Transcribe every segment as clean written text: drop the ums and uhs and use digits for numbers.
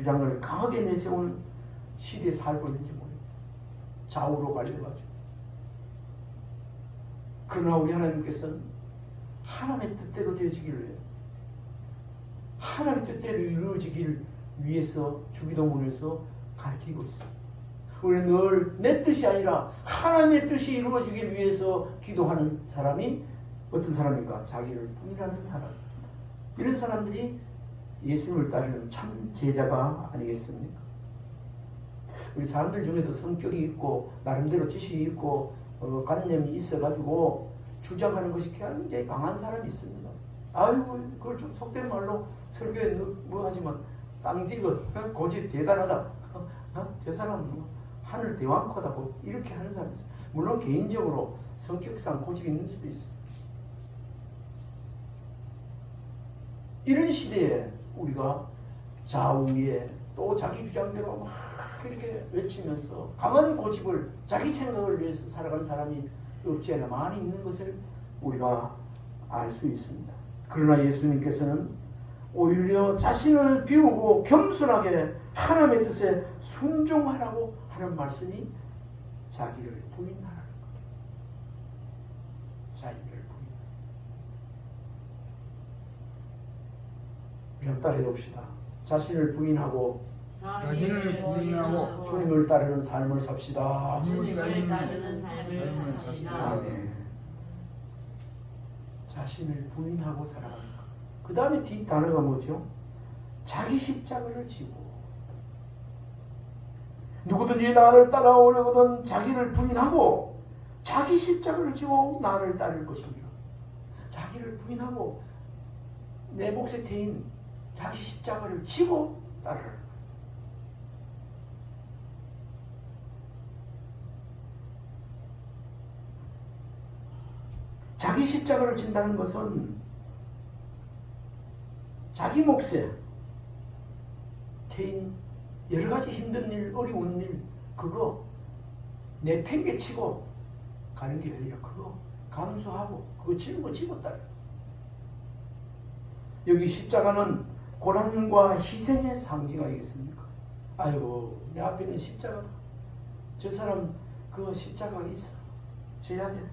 주장을 강하게 내세우는 시대에 살고 있는지 모릅니다. 좌우로 갈려가지고. 그러나 우리 하나님께서는 하나님의 뜻대로 되어지기를 해요. 하나님의 뜻대로 이루어지기를 위해서 주기도문에서 가르치고 있어요. 우리는 늘 내 뜻이 아니라 하나님의 뜻이 이루어지기 위해서 기도하는 사람이 어떤 사람인가? 자기를 부인하는 사람. 이런 사람들이 예수님을 따르는 참 제자가 아니겠습니까? 우리 사람들 중에도 성격이 있고 나름대로 지식이 있고 관념이 있어가지고 주장하는 것이 굉장히 강한 사람이 있습니다. 아이고 그걸 좀 속된 말로 설교에 뭐 하지만 쌍디거 고집 대단하다. 저 사람은 하늘 대왕코다고 이렇게 하는 사람이 있어요. 물론 개인적으로 성격상 고집이 있는 수도 있어요. 이런 시대에 우리가 좌우에 또 자기 주장대로 막 이렇게 외치면서 강한 고집을 자기 생각을 위해서 살아가는 사람이 없지 않아 많이 있는 것을 우리가 알 수 있습니다. 그러나 예수님께서는 오히려 자신을 비우고 겸손하게 하나님의 뜻에 순종하라고 하는 말씀이 자기를 부인하라는 거예요. 자기를 부인하라. 우리 한번 따라해 봅시다. 자신을 부인하고 주님을 따르는 삶을 삽시다. 주님을 따르는 삶을 삽시다. 아멘. 자신을 부인하고 살아간다. 그 다음에 뒷 단어가 뭐죠? 자기 십자가를 지고. 누구든지 나를 따라오려거든 자기를 부인하고 자기 십자가를 지고 나를 따를 것이며. 자기를 부인하고 내 몫에 태인 자기 십자가를 지고 따르라. 자기 십자가를 진다는 것은 자기 몫에 태인 여러 가지 힘든 일, 어려운 일, 그거 내팽개치고 가는 게 아니라 그거 감수하고 그거 짊어지고 따라. 여기 십자가는 고난과 희생의 상징 아니겠습니까? 아이고 내 앞에는 십자가다. 저 사람 그 십자가가 있어. 져야 돼.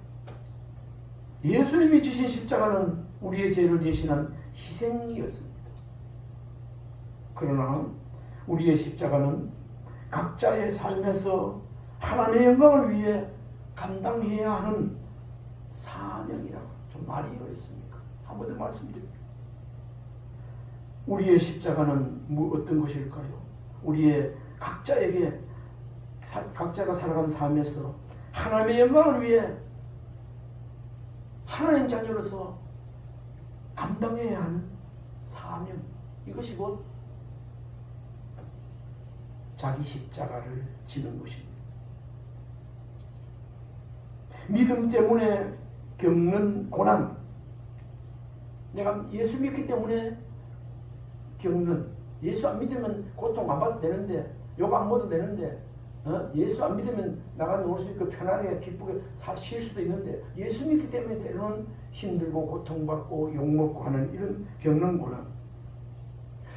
예수님이 지신 십자가는 우리의 죄를 대신한 희생이었습니다. 그러나 우리의 십자가는 각자의 삶에서 하나님의 영광을 위해 감당해야 하는 사명이라고. 좀 말이 어렵습니까? 한 번 더 말씀드립니다. 우리의 십자가는 어떤 것일까요? 우리의 각자에게 각자가 살아가는 삶에서 하나님의 영광을 위해 하나님 자녀로서 감당해야 하는 사명, 이것이 곧 자기 십자가를 지는 것입니다. 믿음 때문에 겪는 고난, 내가 예수 믿기 때문에 겪는, 예수 안 믿으면 고통 안 받아도 되는데, 욕 안 먹어도 되는데, 예수 안 믿으면 나가 놀 수 있고 편하게 기쁘게 쉴 수도 있는데, 예수 믿기 때문에 때로는 힘들고 고통받고 욕먹고 하는 이런 겪는 고난.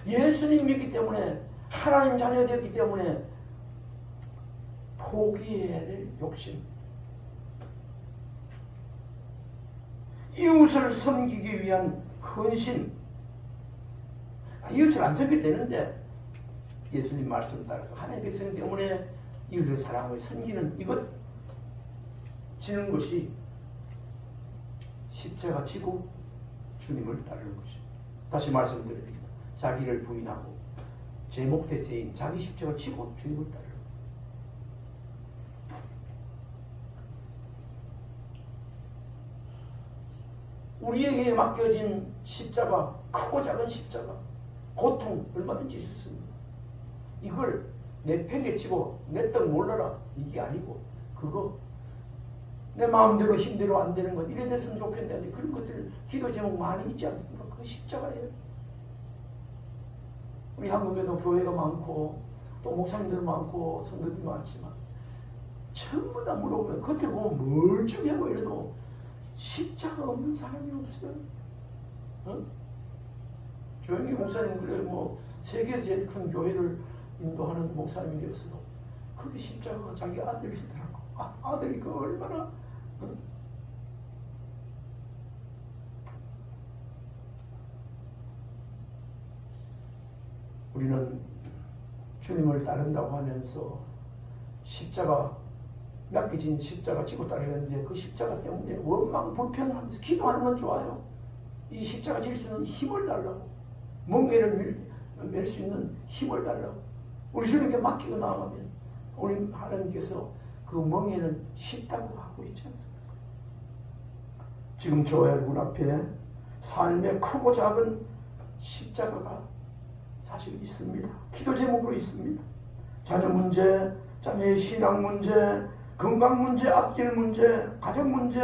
예수님 믿기 때문에, 하나님 자녀 되었기 때문에 포기해야 될 욕심, 이웃을 섬기기 위한 헌신. 이웃을 안 섬겨도 되는데 예수님 말씀 따라서 하나님의 백성 때문에 이웃을 사랑하고 섬기는 이것 지는 것이 십자가 지고 주님을 따르는 것입니다. 다시 말씀드립니다. 자기를 부인하고 제 목대인 자기 십자가 지고 주님을 따르는 것입니다. 우리에게 맡겨진 십자가, 크고 작은 십자가, 고통 얼마든지 있을 수 있습니다. 이걸 내팽개치고 내 떡 몰라라 이게 아니고, 그거 내 마음대로 힘대로 안 되는 것 이래 됐으면 좋겠는데 그런 것들 기도 제목 많이 있지 않습니까? 그거 십자가예요. 우리 한국에도 교회가 많고 또 목사님들 많고 성도들 많지만 전부 다 물어보면 겉으로 보면 멀쩡하고 이래도 십자가 없는 사람이 없어요. 조영기 목사님 그래 뭐 세계에서 제일 큰 교회를 인도하는 목사님이었어도 그게 십자가가 자기 아들이더라고. 아들이 그 얼마나 우리는 주님을 따른다고 하면서 십자가 맡겨진 십자가 지고 따르는데 그 십자가 때문에 원망 불평하면서 기도하는 건 좋아요. 이 십자가 질 수 있는 힘을 달라고, 멍에를 맬 수 있는 힘을 달라고 우리 주님께 맡기고 나가면 우리 하나님께서 그 멍에는 쉽다고 하고 있지 않습니까? 지금 저 여러분 앞에 삶의 크고 작은 십자가가 사실 있습니다. 기도 제목으로 있습니다. 자녀 문제, 자녀의 신앙 문제, 건강 문제, 앞길 문제, 가정 문제,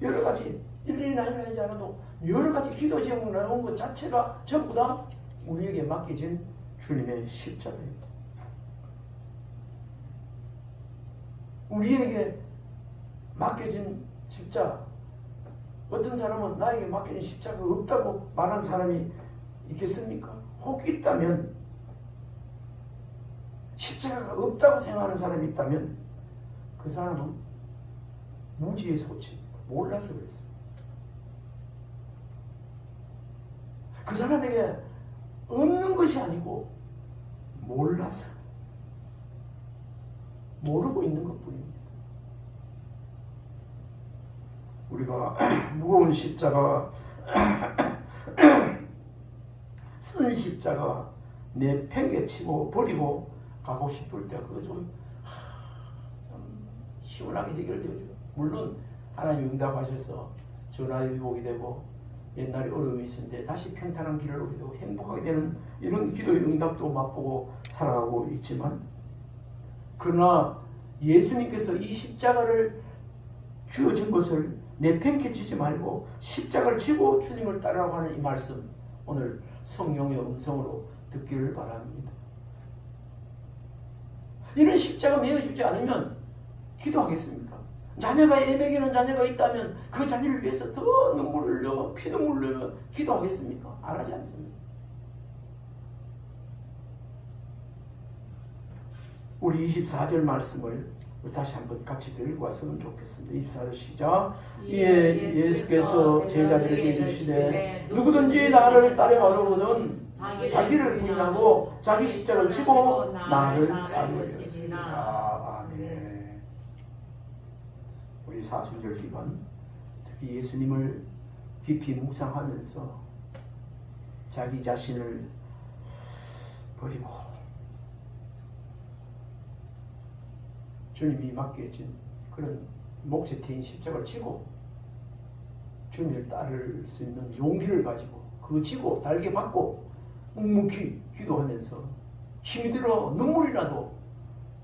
여러 가지 일일이 나열하지 않아도 여러 가지 기도 제목 나온 것 자체가 전부 다 우리에게 맡겨진 주님의 십자가입니다. 우리에게 맡겨진 십자가, 어떤 사람은 나에게 맡겨진 십자가가 없다고 말하는 사람이 있겠습니까? 혹 있다면, 십자가가 없다고 생각하는 사람이 있다면 그 사람은 무지의 소치입니다. 몰라서 그랬습니다. 그 사람에게 없는 것이 아니고 몰라서, 모르고 있는 것뿐입니다. 우리가 무거운 십자가, 쓴 십자가 내팽개치고 버리고 가고 싶을 때 그거 좀 시원하게 해결되죠. 물론 하나님 응답하셔서 전화위복이 되고 옛날에 어려움이 있었는데 다시 평탄한 길을 오게 되고 행복하게 되는 이런 기도의 응답도 맛보고 살아가고 있지만, 그러나 예수님께서 이 십자가를 주어진 것을 내팽개치지 말고 십자가를 지고 주님을 따르라고 하는 이 말씀, 오늘 성령의 음성으로 듣기를 바랍니다. 이런 십자가 메어주지 않으면 기도하겠습니까? 자녀가 애매기는 자녀가 있다면 그 자녀를 위해서 더 눈물을 흘려 피눈물을 흘려 기도하겠습니까? 안 하지 않습니다. 우리 24절 말씀을 다시 한번 같이 들고 왔으면 좋겠습니다. 24절 시작. 이에 예수께서 제자들에게 이르시되 누구든지 나를 따르거든 자기를 부인하고 자기 십자가를 지고 나를 따르리라. 아멘. 우리 사순절 기간 특히 예수님을 깊이 묵상하면서 자기 자신을 버리고 주님이 맡겨진 그런 목재태인 십자가를 지고 주님을 따를 수 있는 용기를 가지고 그거 지고 달게 받고 묵묵히 기도하면서 힘이 들어 눈물이 나도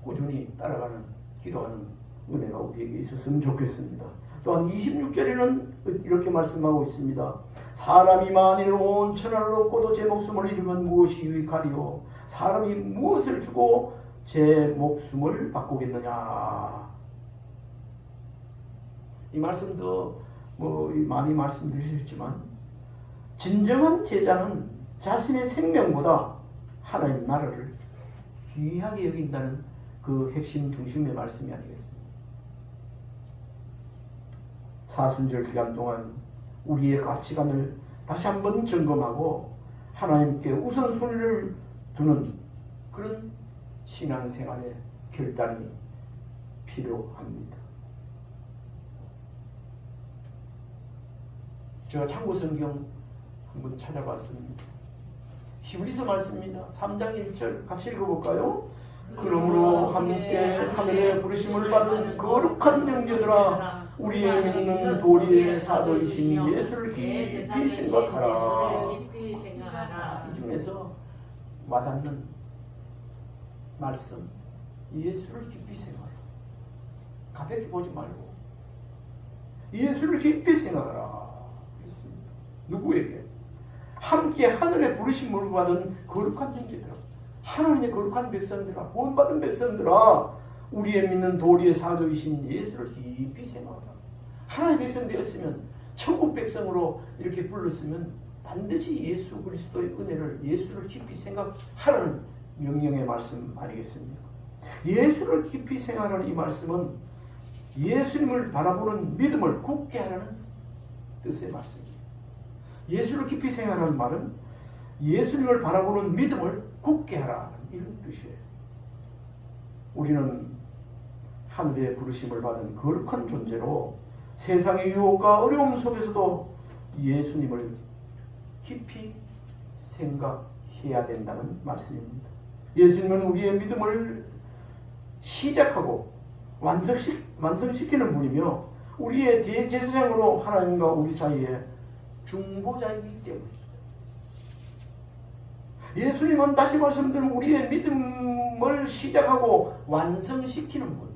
꾸준히 따라가는 기도하는 은혜가 우리에게 있었으면 좋겠습니다. 또한 26절에는 이렇게 말씀하고 있습니다. 사람이 만일 온 천하를 얻고도 제 목숨을 잃으면 무엇이 유익하리요? 사람이 무엇을 주고 제 목숨을 바꾸겠느냐? 이 말씀도 많이 말씀드리셨지만 진정한 제자는 자신의 생명보다 하나님 나라를 귀하게 여긴다는 그 핵심 중심의 말씀이 아니겠습니까? 사순절 기간 동안 우리의 가치관을 다시 한번 점검하고 하나님께 우선순위를 두는 그런 신앙생활의 결단이 필요합니다. 제가 참고성경 한번 찾아봤습니다. 히브리서 말씀입니다. 3장 1절 같이 읽어볼까요? 그러므로 함께 하늘의 부르심을 받은 거룩한 영녀들아 우리의 믿는 도리의 사도이신 예수를 깊이 생각하라. 이 중에서 와닿는 말씀, 예수를 깊이 생각하라. 가볍게 보지 말고 예수를 깊이 생각하라. 그렇습니다. 누구에게? 함께 하늘의 부르심을 받은 거룩한 형제들아, 하나님의 거룩한 백성들아, 구원받은 백성들아, 우리의 믿는 도리의 사도이신 예수를 깊이 생각하라. 하나님의 백성 되었으면 천국 백성으로 이렇게 불렀으면 반드시 예수 그리스도의 은혜를, 예수를 깊이 생각하라는 명령의 말씀 아니겠습니까? 예수를 깊이 생각하는 이 말씀은 예수님을 바라보는 믿음을 굳게 하라는 뜻의 말씀입니다. 예수를 깊이 생각하는 말은 예수님을 바라보는 믿음을 굳게 하라는 이런 뜻이에요. 우리는 하늘의 부르심을 받은 거룩한 존재로 세상의 유혹과 어려움 속에서도 예수님을 깊이 생각해야 된다는 말씀입니다. 예수님은 우리의 믿음을 시작하고 완성시키는 분이며 우리의 대제사장으로 하나님과 우리 사이에 중보자이기 때문입니다. 예수님은 다시 말씀드린 우리의 믿음을 시작하고 완성시키는 분,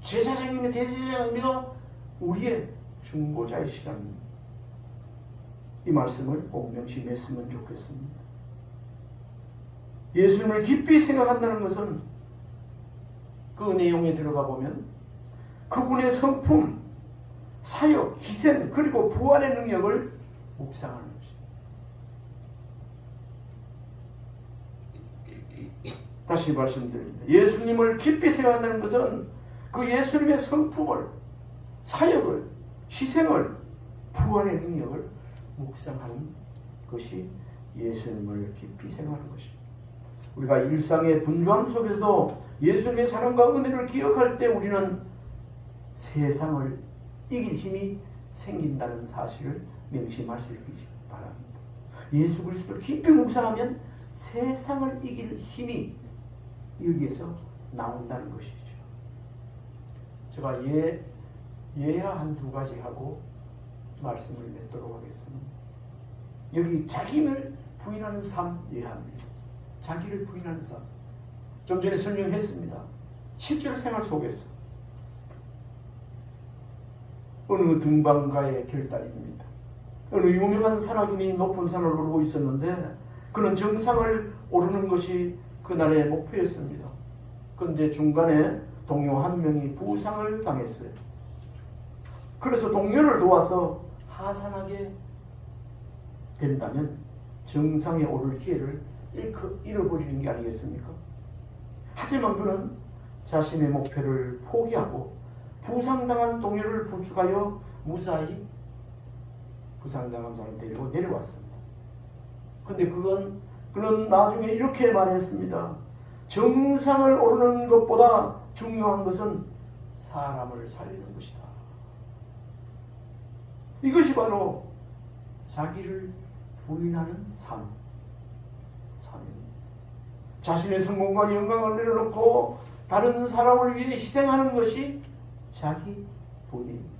제사장이며 대제사장이며 우리의 중보자이시라는 이 말씀을 꼭 명심했으면 좋겠습니다. 예수님을 깊이 생각한다는 것은 그 내용에 들어가 보면 그분의 성품, 사역, 희생 그리고 부활의 능력을 묵상하는 것입니다. 다시 말씀드립니다. 예수님을 깊이 생각한다는 것은 그 예수님의 성품을, 사역을, 희생을, 부활의 능력을 묵상하는 것이 예수님을 깊이 생각하는 것입니다. 우리가 일상의 분주함 속에서도 예수님의 사랑과 은혜를 기억할 때 우리는 세상을 이길 힘이 생긴다는 사실을 명심할 수 있기 바랍니다. 예수 그리스도를 깊이 묵상하면 세상을 이길 힘이 여기에서 나온다는 것이죠. 제가 예하 한 두 가지 하고 말씀을 맺도록 하겠습니다. 여기 자기를 부인하는 삶 예하입니다. 자기를 부인하는 삶. 좀 전에 설명했습니다. 실제로 생활 속에서 어느 등반가의 결단입니다. 어느 유명한 산악인이 높은 산을 오르고 있었는데 그는 정상을 오르는 것이 그날의 목표였습니다. 그런데 중간에 동료 한 명이 부상을 당했어요. 그래서 동료를 도와서 하산하게 된다면 정상에 오를 기회를 잃어버리는 게 아니겠습니까? 하지만 그는 자신의 목표를 포기하고 부상당한 동료를 부축하여 무사히 부상당한 사람을 데리고 내려왔습니다. 근데 그는 나중에 이렇게 말했습니다. 정상을 오르는 것보다 중요한 것은 사람을 살리는 것이다. 이것이 바로 자기를 부인하는 삶입니다. 자신의 성공과 영광을 내려놓고 다른 사람을 위해 희생하는 것이 자기 부인입니다.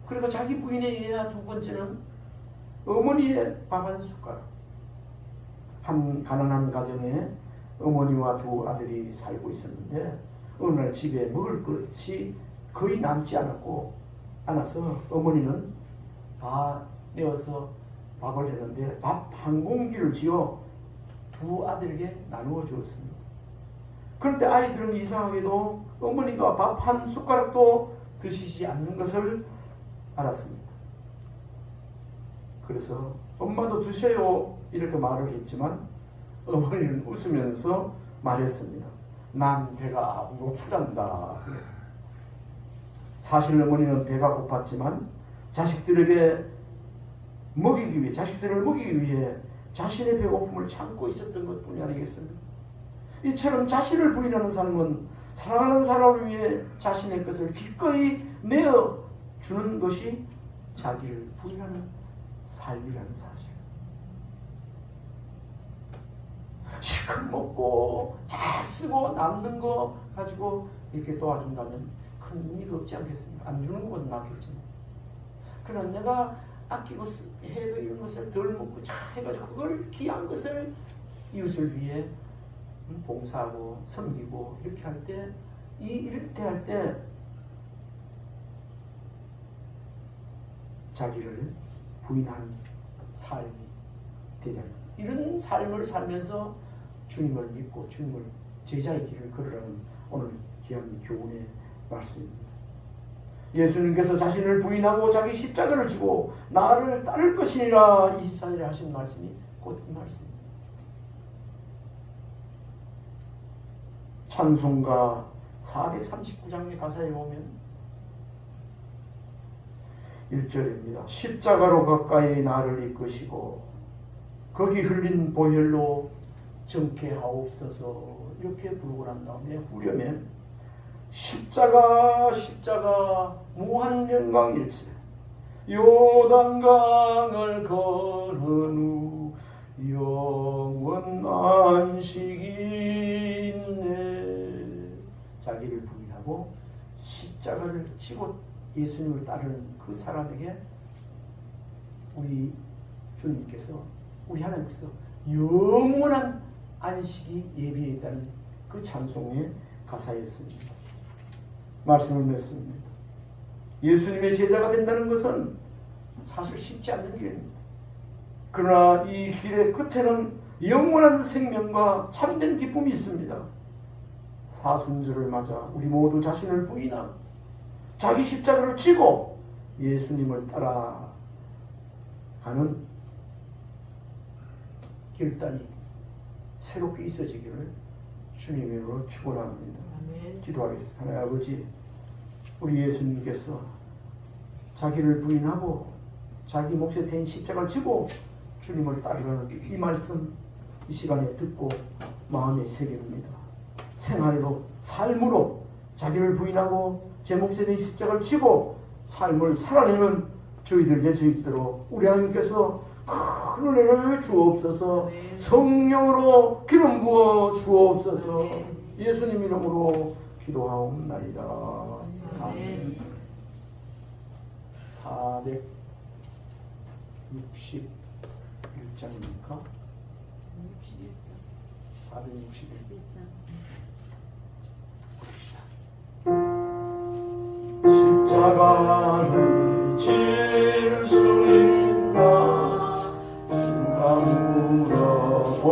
그리고 자기 부인에 의해 두 번째는 어머니의 밥 한 숟가락. 한 가난한 가정에 어머니와 두 아들이 살고 있었는데 어느 날 집에 먹을 것이 거의 남지 않아서 어머니는 다 내어서 밥을 했는데 밥 한 공기를 지어 두 아들에게 나누어 주었습니다. 그런데 아이들은 이상하게도 어머니가 밥 한 숟가락도 드시지 않는 것을 알았습니다. 그래서 엄마도 드세요 이렇게 말을 했지만 어머니는 웃으면서 말했습니다. 난 배가 고프단다. 사실 어머니는 배가 고팠지만 자식들을 먹이기 위해 자신의 배고픔을 참고 있었던 것뿐이 아니겠습니까? 이처럼 자신을 부인하는 삶은 사랑하는 사람을 위해 자신의 것을 기꺼이 내어주는 것이 자기를 부인하는 삶이라는 사실. 실컷 먹고 잘 쓰고 남는 거 가지고 이렇게 도와준다면 큰 의미가 없지 않겠습니까? 안 주는 건 낫겠지만. 그러나 내가 아끼고 해도 이런 것을 덜 먹고 잘 해가지고 그걸 귀한 것을 이웃을 위해 봉사하고 섬기고 이렇게 할 때 이렇게 할 때 자기를 부인하는 삶이 되잖아요. 이런 삶을 살면서 주님을 믿고 주님을 제자의 길을 걸으라는 오늘 귀한 교훈의 말씀입니다. 예수님께서 자신을 부인하고 자기 십자가를 지고 나를 따를 것이니라 24절에 하신 말씀이 곧 이 말씀입니다. 찬송가 439장의 가사에 보면 1절입니다. 십자가로 가까이 나를 이끄시고 거기 흘린 보혈로 정케 하옵소서. 이렇게 부르고 난 다음에 후렴에 십자가 십자가 무한 영광일세 요단강을 건넌 후 영원 안식이 있네. 자기를 부인하고 십자가를 지고 예수님을 따르는 그 사람에게 우리 주님께서, 우리 하나님께서 영원한 안식이 예비해 있다는 그 찬송의 가사였습니다. 말씀을 맺습니다. 예수님의 제자가 된다는 것은 사실 쉽지 않는 길입니다. 그러나 이 길의 끝에는 영원한 생명과 참된 기쁨이 있습니다. 사순절을 맞아 우리 모두 자신을 부인하고 자기 십자가를 지고 예수님을 따라가는 길단이 새롭게 있어지기를 주님으로 축원합니다. 기도하겠습니다. 하나님 아버지, 우리 예수님께서 자기를 부인하고 자기 몫에 대인 십자가를 지고 주님을 따르는 이 말씀 이 시간에 듣고 마음에 새깁니다. 생활로, 삶으로 자기를 부인하고 제 몫에 대인 십자가를 지고 삶을 살아내는 저희들 될 수 있도록 우리 하나님께서 큰 은혜를 주옵소서. 성령으로 기름 부어 주옵소서. 예수님 이름으로 기도하옵나이다. 아멘. 461장입니까? 461장. 십자가를 질 수 있나 누가 물어보